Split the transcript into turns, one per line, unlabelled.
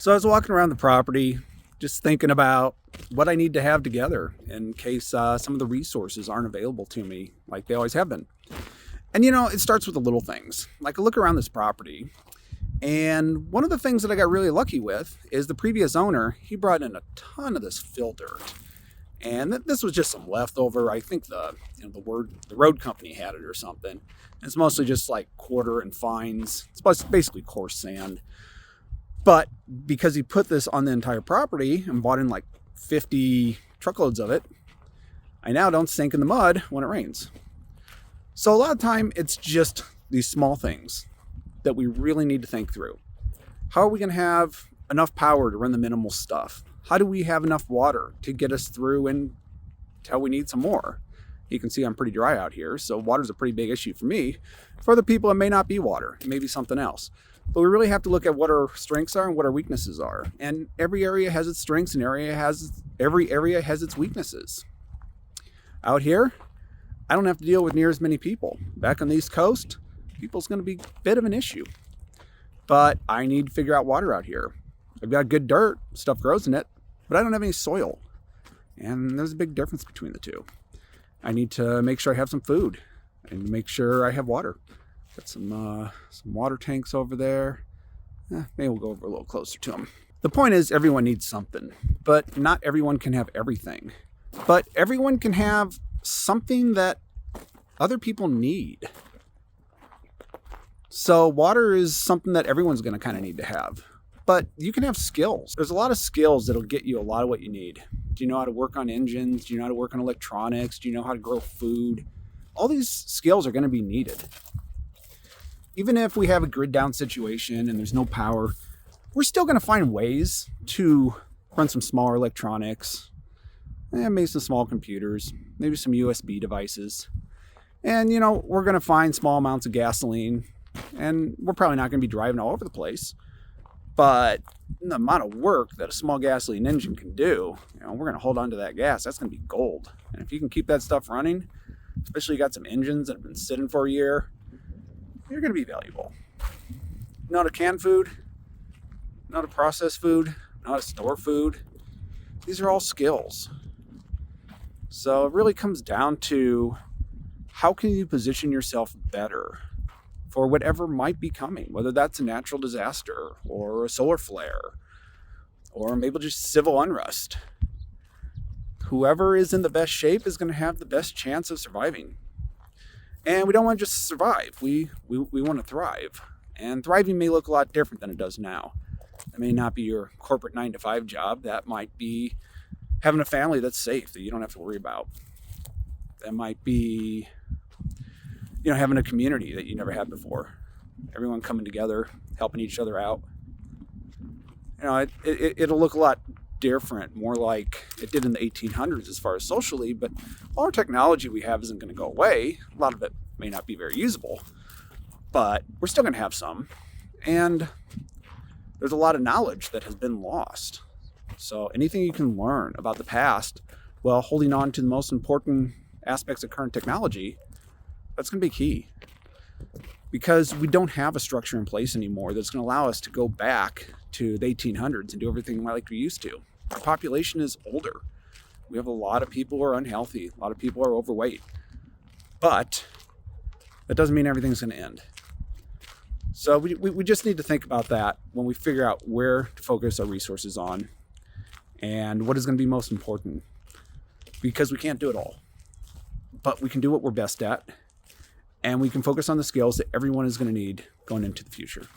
So I was walking around the property, just thinking about what I need to have together in case some of the resources aren't available to me like they always have been. And it starts with the little things. Like I look around this property, and one of the things that I got really lucky with is the previous owner, he brought in a ton of this fill dirt. And this was just some leftover. I think the road company had it or something. It's mostly just like quarter and fines. It's basically coarse sand. But because he put this on the entire property and bought in like 50 truckloads of it, I now don't sink in the mud when it rains. So a lot of time it's just these small things that we really need to think through. How are we going to have enough power to run the minimal stuff? How do we have enough water to get us through until we need some more? You can see I'm pretty dry out here, so water's a pretty big issue for me. For other people, it may not be water. It may be something else. But we really have to look at what our strengths are and what our weaknesses are. And every area has its strengths and every area has its weaknesses. Out here, I don't have to deal with near as many people. Back on the East Coast, people's going to be a bit of an issue. But I need to figure out water out here. I've got good dirt, stuff grows in it, but I don't have any soil. And there's a big difference between the two. I need to make sure I have some food and make sure I have water. Got some water tanks over there. Maybe we'll go over a little closer to them. The point is everyone needs something, but not everyone can have everything. But everyone can have something that other people need. So water is something that everyone's going to kind of need to have. But you can have skills. There's a lot of skills that'll get you a lot of what you need. Do you know how to work on engines? Do you know how to work on electronics? Do you know how to grow food? All these skills are going to be needed. Even if we have a grid down situation and there's no power, we're still going to find ways to run some smaller electronics, maybe some small computers, maybe some USB devices. And, we're going to find small amounts of gasoline, and we're probably not going to be driving all over the place. But the amount of work that a small gasoline engine can do, we're going to hold on to that gas. That's going to be gold. And if you can keep that stuff running, especially you got some engines that have been sitting for a year, you're going to be valuable. Not a canned food, not a processed food, not a store food. These are all skills. So it really comes down to how can you position yourself better for whatever might be coming, whether that's a natural disaster or a solar flare or maybe just civil unrest. Whoever is in the best shape is going to have the best chance of surviving. And we don't want to just survive. We want to thrive. And thriving may look a lot different than it does now. It may not be your corporate 9-to-5 job. That might be having a family that's safe, that you don't have to worry about. That might be having a community that you never had before. Everyone coming together, helping each other out. It'll look a lot different, more like it did in the 1800s as far as socially, but all our technology we have isn't going to go away. A lot of it may not be very usable, but we're still going to have some. And there's a lot of knowledge that has been lost. So anything you can learn about the past while holding on to the most important aspects of current technology, that's going to be key. Because we don't have a structure in place anymore that's going to allow us to go back to the 1800s and do everything like we used to. Our population is older. We have a lot of people who are unhealthy. A lot of people are overweight. But that doesn't mean everything's going to end. So we just need to think about that when we figure out where to focus our resources on and what is going to be most important. Because we can't do it all. But we can do what we're best at. And we can focus on the skills that everyone is going to need going into the future.